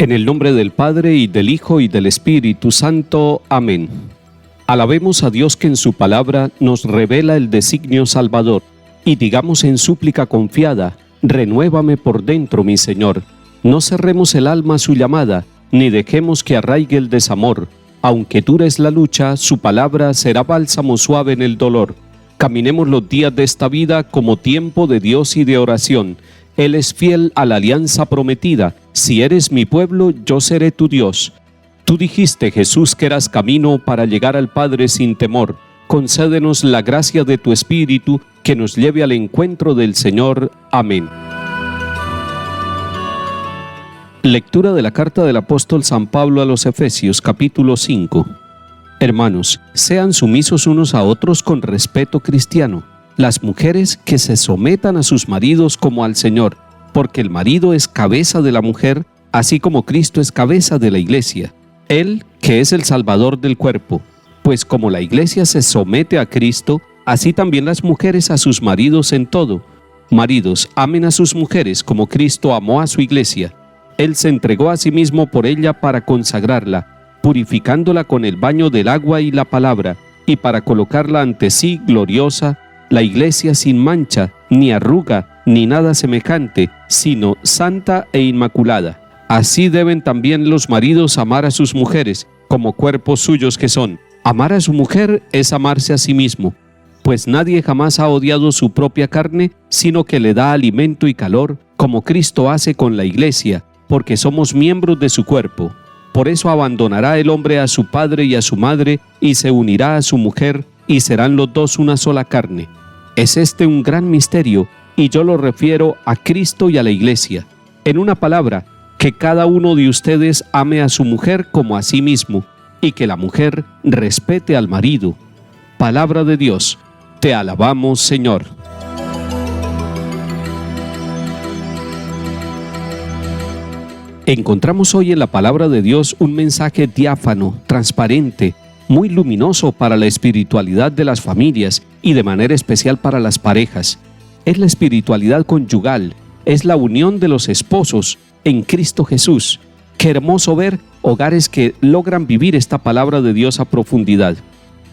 En el nombre del Padre, y del Hijo, y del Espíritu Santo. Amén. Alabemos a Dios que en su palabra nos revela el designio salvador, y digamos en súplica confiada: renuévame por dentro, mi Señor. No cerremos el alma a su llamada, ni dejemos que arraigue el desamor. Aunque dura es la lucha, su palabra será bálsamo suave en el dolor. Caminemos los días de esta vida como tiempo de Dios y de oración. Él es fiel a la alianza prometida. Si eres mi pueblo, yo seré tu Dios. Tú dijiste, Jesús, que eras camino para llegar al Padre sin temor. Concédenos la gracia de tu Espíritu, que nos lleve al encuentro del Señor. Amén. Lectura de la carta del apóstol San Pablo a los Efesios, capítulo 5. Hermanos, sean sumisos unos a otros con respeto cristiano. Las mujeres que se sometan a sus maridos como al Señor, porque el marido es cabeza de la mujer, así como Cristo es cabeza de la iglesia. Él, que es el Salvador del cuerpo. Pues como la iglesia se somete a Cristo, así también las mujeres a sus maridos en todo. Maridos, amen a sus mujeres como Cristo amó a su iglesia. Él se entregó a sí mismo por ella para consagrarla, purificándola con el baño del agua y la palabra, y para colocarla ante sí gloriosa, la iglesia sin mancha, ni arruga, ni nada semejante, sino santa e inmaculada. Así deben también los maridos amar a sus mujeres, como cuerpos suyos que son. Amar a su mujer es amarse a sí mismo, pues nadie jamás ha odiado su propia carne, sino que le da alimento y calor, como Cristo hace con la iglesia, porque somos miembros de su cuerpo. Por eso abandonará el hombre a su padre y a su madre, y se unirá a su mujer, y serán los dos una sola carne. Es este un gran misterio, y yo lo refiero a Cristo y a la iglesia. En una palabra, que cada uno de ustedes ame a su mujer como a sí mismo, y que la mujer respete al marido. Palabra de Dios. Te alabamos, Señor. Encontramos hoy en la palabra de Dios un mensaje diáfano, transparente, muy luminoso para la espiritualidad de las familias y de manera especial para las parejas. Es la espiritualidad conyugal, es la unión de los esposos en Cristo Jesús. Qué hermoso ver hogares que logran vivir esta palabra de Dios a profundidad.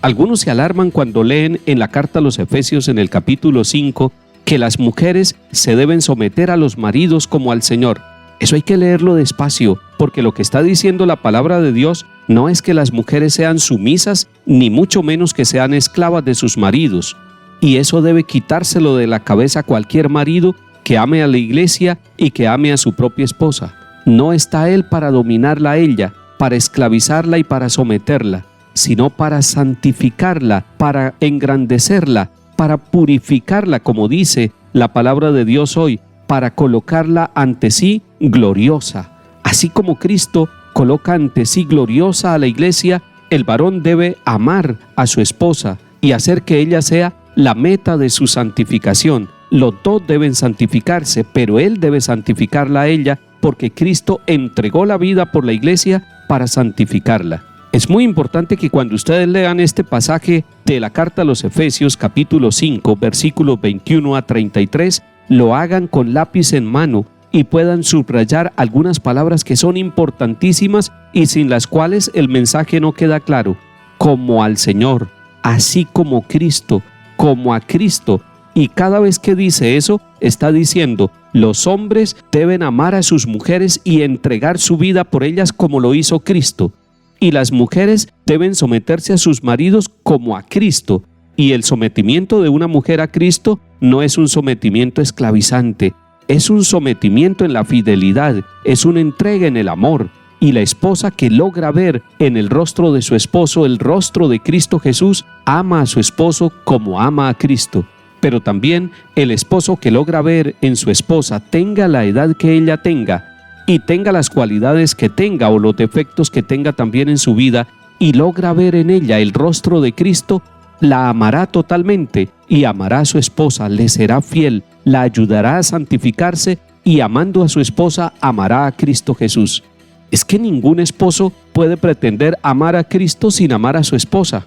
Algunos se alarman cuando leen en la carta a los Efesios en el capítulo 5 que las mujeres se deben someter a los maridos como al Señor. Eso hay que leerlo despacio, porque lo que está diciendo la palabra de Dios no es que las mujeres sean sumisas, ni mucho menos que sean esclavas de sus maridos. Y eso debe quitárselo de la cabeza a cualquier marido que ame a la iglesia y que ame a su propia esposa. No está él para dominarla a ella, para esclavizarla y para someterla, sino para santificarla, para engrandecerla, para purificarla, como dice la palabra de Dios hoy, para colocarla ante sí gloriosa. Así como Cristo coloca ante sí gloriosa a la iglesia, el varón debe amar a su esposa y hacer que ella sea la meta de su santificación. Los dos deben santificarse, pero él debe santificarla a ella, porque Cristo entregó la vida por la iglesia para santificarla. Es muy importante que cuando ustedes lean este pasaje de la carta a los Efesios, capítulo 5, versículos 21 a 33, lo hagan con lápiz en mano y puedan subrayar algunas palabras que son importantísimas y sin las cuales el mensaje no queda claro. Como al Señor, así como Cristo, como a Cristo. Y cada vez que dice eso, está diciendo: los hombres deben amar a sus mujeres y entregar su vida por ellas como lo hizo Cristo. Y las mujeres deben someterse a sus maridos como a Cristo. Y el sometimiento de una mujer a Cristo no es un sometimiento esclavizante, es un sometimiento en la fidelidad, es una entrega en el amor. Y la esposa que logra ver en el rostro de su esposo el rostro de Cristo Jesús, ama a su esposo como ama a Cristo. Pero también el esposo que logra ver en su esposa, tenga la edad que ella tenga, y tenga las cualidades que tenga o los defectos que tenga también en su vida, y logra ver en ella el rostro de Cristo, la amará totalmente y amará a su esposa, le será fiel, la ayudará a santificarse y amando a su esposa amará a Cristo Jesús. Es que ningún esposo puede pretender amar a Cristo sin amar a su esposa.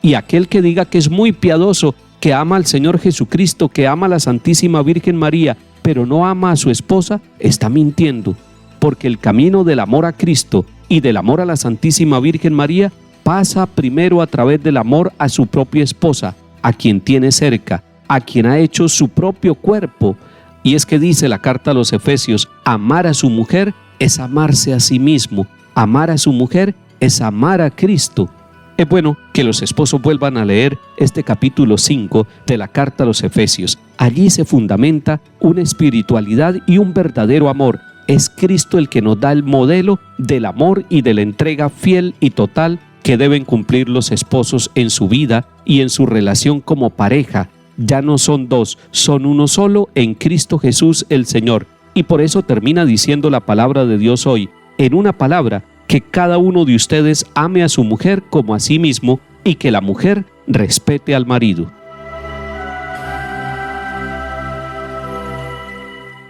Y aquel que diga que es muy piadoso, que ama al Señor Jesucristo, que ama a la Santísima Virgen María, pero no ama a su esposa, está mintiendo. porque el camino del amor a Cristo y del amor a la Santísima Virgen María pasa primero a través del amor a su propia esposa, a quien tiene cerca, a quien ha hecho su propio cuerpo. Y es que dice la carta a los Efesios, amar a su mujer es amarse a sí mismo, amar a su mujer es amar a Cristo. Es bueno que los esposos vuelvan a leer este capítulo 5 de la carta a los Efesios. Allí se fundamenta una espiritualidad y un verdadero amor. Es Cristo el que nos da el modelo del amor y de la entrega fiel y total que deben cumplir los esposos en su vida y en su relación como pareja. Ya no son dos, son uno solo en Cristo Jesús el Señor. Y por eso termina diciendo la palabra de Dios hoy, en una palabra, que cada uno de ustedes ame a su mujer como a sí mismo y que la mujer respete al marido.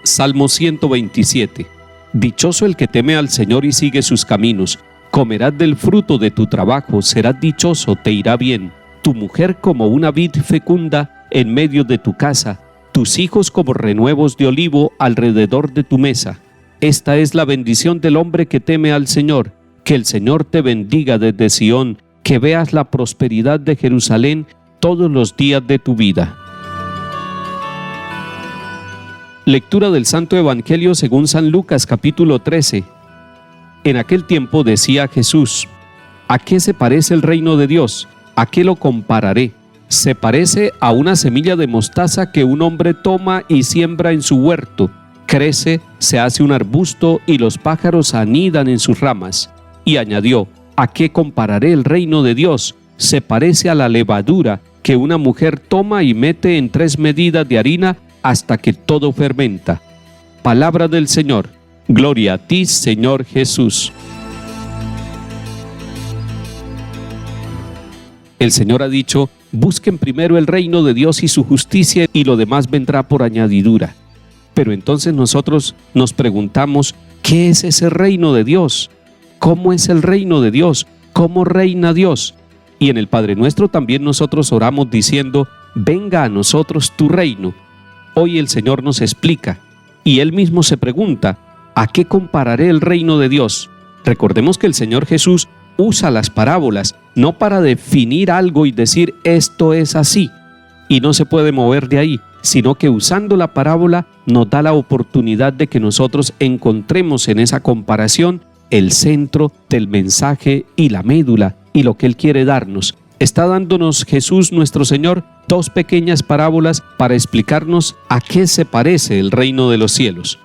Salmo 127. Dichoso el que teme al Señor y sigue sus caminos. Comerás del fruto de tu trabajo, serás dichoso, te irá bien. Tu mujer como una vid fecunda en medio de tu casa, tus hijos como renuevos de olivo alrededor de tu mesa. Esta es la bendición del hombre que teme al Señor. Que el Señor te bendiga desde Sión, que veas la prosperidad de Jerusalén todos los días de tu vida. Lectura del Santo Evangelio según San Lucas, capítulo 13. En aquel tiempo decía Jesús, ¿a qué se parece el reino de Dios? ¿A qué lo compararé? Se parece a una semilla de mostaza que un hombre toma y siembra en su huerto. Crece, se hace un arbusto y los pájaros anidan en sus ramas. Y añadió, ¿a qué compararé el reino de Dios? Se parece a la levadura que una mujer toma y mete en 3 medidas de harina hasta que todo fermenta. Palabra del Señor. Gloria a ti, Señor Jesús. El Señor ha dicho, busquen primero el reino de Dios y su justicia y lo demás vendrá por añadidura. Pero entonces nosotros nos preguntamos, ¿qué es ese reino de Dios? ¿Cómo es el reino de Dios? ¿Cómo reina Dios? Y en el Padre Nuestro también nosotros oramos diciendo, venga a nosotros tu reino. Hoy el Señor nos explica, y Él mismo se pregunta, ¿a qué compararé el reino de Dios? Recordemos que el Señor Jesús usa las parábolas, no para definir algo y decir esto es así, y no se puede mover de ahí, sino que usando la parábola nos da la oportunidad de que nosotros encontremos en esa comparación el centro del mensaje y la médula y lo que Él quiere darnos. Está dándonos Jesús nuestro Señor 2 pequeñas parábolas para explicarnos a qué se parece el reino de los cielos.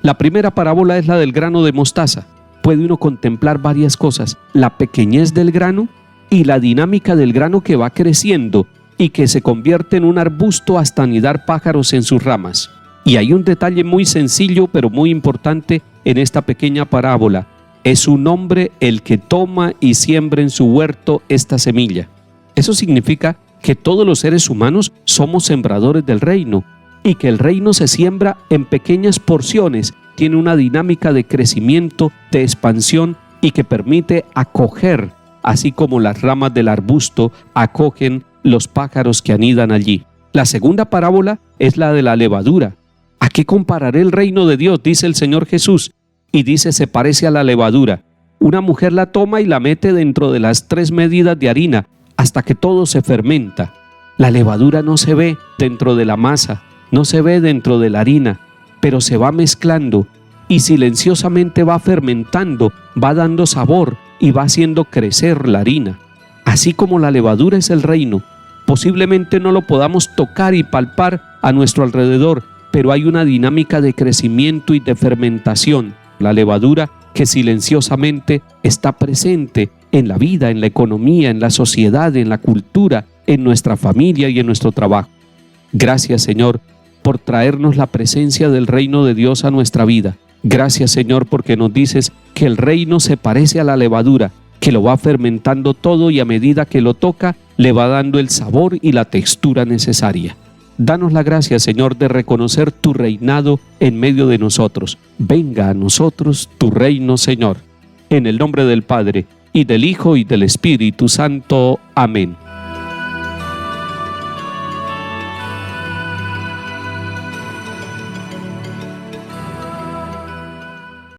La primera parábola es la del grano de mostaza. Puede uno contemplar varias cosas, la pequeñez del grano y la dinámica del grano que va creciendo y que se convierte en un arbusto hasta anidar pájaros en sus ramas. Y hay un detalle muy sencillo pero muy importante en esta pequeña parábola. Es un hombre el que toma y siembra en su huerto esta semilla. Eso significa que todos los seres humanos somos sembradores del reino y que el reino se siembra en pequeñas porciones, tiene una dinámica de crecimiento, de expansión y que permite acoger, así como las ramas del arbusto acogen los pájaros que anidan allí. La segunda parábola es la de la levadura. ¿A qué compararé el reino de Dios?, dice el Señor Jesús. Y dice, se parece a la levadura. Una mujer la toma y la mete dentro de las 3 medidas de harina hasta que todo se fermenta. La levadura no se ve dentro de la masa, no se ve dentro de la harina, pero se va mezclando y silenciosamente va fermentando, va dando sabor y va haciendo crecer la harina. Así como la levadura es el reino, posiblemente no lo podamos tocar y palpar a nuestro alrededor, pero hay una dinámica de crecimiento y de fermentación. La levadura que silenciosamente está presente en la vida, en la economía, en la sociedad, en la cultura, en nuestra familia y en nuestro trabajo. Gracias, Señor, por traernos la presencia del reino de Dios a nuestra vida. Gracias, Señor, porque nos dices que el reino se parece a la levadura, que lo va fermentando todo y a medida que lo toca, le va dando el sabor y la textura necesaria. Danos la gracia, Señor, de reconocer tu reinado en medio de nosotros. Venga a nosotros tu reino, Señor. En el nombre del Padre, y del Hijo, y del Espíritu Santo. Amén.